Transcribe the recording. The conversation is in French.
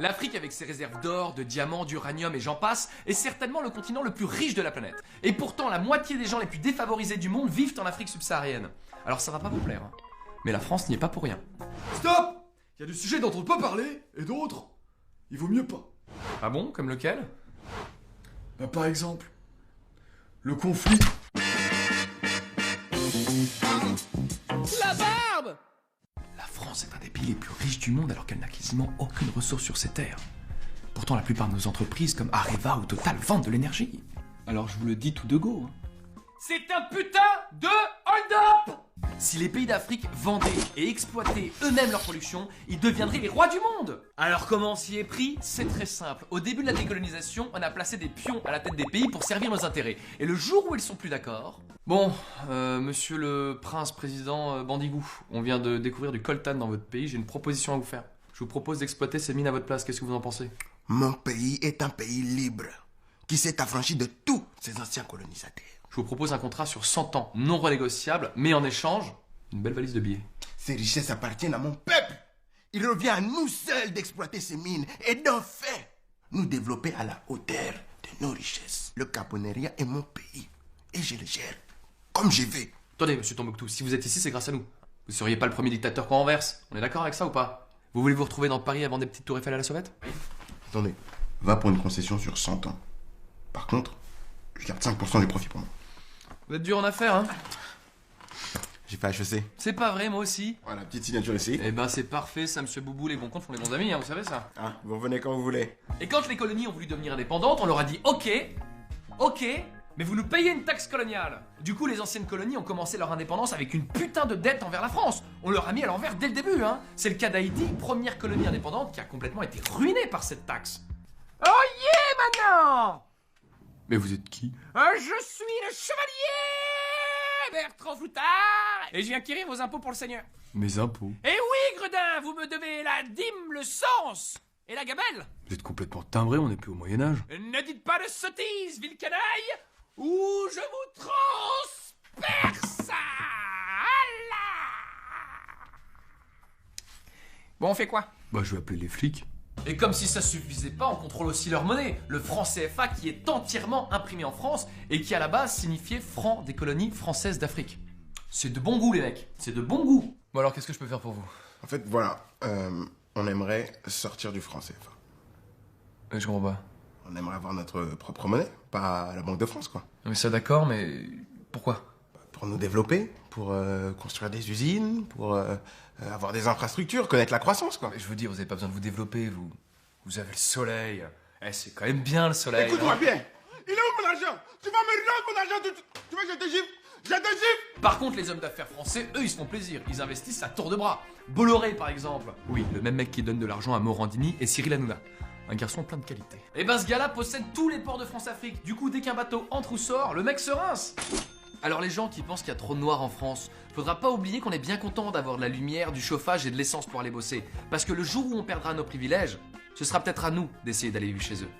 L'Afrique, avec ses réserves d'or, de diamants, d'uranium et j'en passe, est certainement le continent le plus riche de la planète. Et pourtant, la moitié des gens les plus défavorisés du monde vivent en Afrique subsaharienne. Alors ça va pas vous plaire, hein. Mais la France n'y est pas pour rien. Stop! Il y a des sujets dont on ne peut pas parler, et d'autres, il vaut mieux pas. Ah bon? Comme lequel? Bah, par exemple, le conflit. La barbe! La France est un des pays les plus riches du monde alors qu'elle n'a quasiment aucune ressource sur ses terres. Pourtant, la plupart de nos entreprises comme Areva ou Total vendent de l'énergie. Alors je vous le dis tout de go. Hein. C'est un putain de hold-up! Si les pays d'Afrique vendaient et exploitaient eux-mêmes leur production, ils deviendraient les rois du monde! Alors comment on s'y est pris? C'est très simple. Au début de la décolonisation, on a placé des pions à la tête des pays pour servir nos intérêts. Et le jour où ils sont plus d'accord... Bon, monsieur le prince président Bandigou, on vient de découvrir du coltan dans votre pays, j'ai une proposition à vous faire. Je vous propose d'exploiter ces mines à votre place, qu'est-ce que vous en pensez? Mon pays est un pays libre, qui s'est affranchi de tous ses anciens colonisateurs. Je vous propose un contrat sur 100 ans, non renégociable, mais en échange, une belle valise de billets. Ces richesses appartiennent à mon peuple. Il revient à nous seuls d'exploiter ces mines et d'en faire nous développer à la hauteur de nos richesses. Le Caponeria est mon pays et je le gère comme je veux. Attendez, monsieur Tombouctou, si vous êtes ici, c'est grâce à nous. Vous seriez pas le premier dictateur qu'on renverse. On est d'accord avec ça ou pas? Vous voulez vous retrouver dans Paris avant des petites tours Eiffel à la sauvette? Attendez, va pour une concession sur 100 ans. Par contre, je garde 5% du profit pour moi. Vous êtes dur en affaires, hein? J'ai fait HEC. C'est pas vrai, moi aussi. Voilà, petite signature ici. Eh ben c'est parfait, ça, monsieur Boubou, les bons comptes font les bons amis, hein, vous savez ça. Ah, vous revenez quand vous voulez. Et quand les colonies ont voulu devenir indépendantes, on leur a dit ok, mais vous nous payez une taxe coloniale. Du coup, les anciennes colonies ont commencé leur indépendance avec une putain de dette envers la France. On leur a mis à l'envers dès le début, hein. C'est le cas d'Haïti, première colonie indépendante qui a complètement été ruinée par cette taxe. Oh yeah, maintenant! Mais vous êtes qui? Je suis le chevalier Bertrand Floutard et je viens acquérir vos impôts pour le seigneur. Mes impôts. Eh oui, Gredin, vous me devez la dîme, le sens et la gabelle. Vous êtes complètement timbré, on n'est plus au Moyen-Âge. Ne dites pas de sottises, ville canaille, ou je vous transperce. Bon, on fait quoi? Bah, je vais appeler les flics. Et comme si ça suffisait pas, on contrôle aussi leur monnaie, le franc CFA qui est entièrement imprimé en France et qui à la base signifiait franc des colonies françaises d'Afrique. C'est de bon goût les mecs, c'est de bon goût. Bon alors qu'est-ce que je peux faire pour vous? En fait, voilà, on aimerait sortir du franc CFA. Je comprends pas. On aimerait avoir notre propre monnaie, pas la Banque de France, quoi. Mais ça d'accord, mais pourquoi? Pour nous développer, pour construire des usines, pour avoir des infrastructures, connaître la croissance, quoi. Mais je vous dis, vous avez pas besoin de vous développer, vous avez le soleil. Eh, c'est quand même bien le soleil. Écoute-moi hein. bien. Il est où mon argent? Tu vas me rendre mon argent. Tu veux que je te gifle? Je te gifle. Par contre, les hommes d'affaires français, eux, ils se font plaisir. Ils investissent à tour de bras. Bolloré, par exemple. Oui, le même mec qui donne de l'argent à Morandini et Cyril Hanouna. Un garçon plein de qualité. Et ben, ce gars-là possède tous les ports de France-Afrique. Du coup, dès qu'un bateau entre ou sort, le mec se rince. Alors les gens qui pensent qu'il y a trop de noirs en France, faudra pas oublier qu'on est bien content d'avoir de la lumière, du chauffage et de l'essence pour aller bosser. Parce que le jour où on perdra nos privilèges, ce sera peut-être à nous d'essayer d'aller vivre chez eux.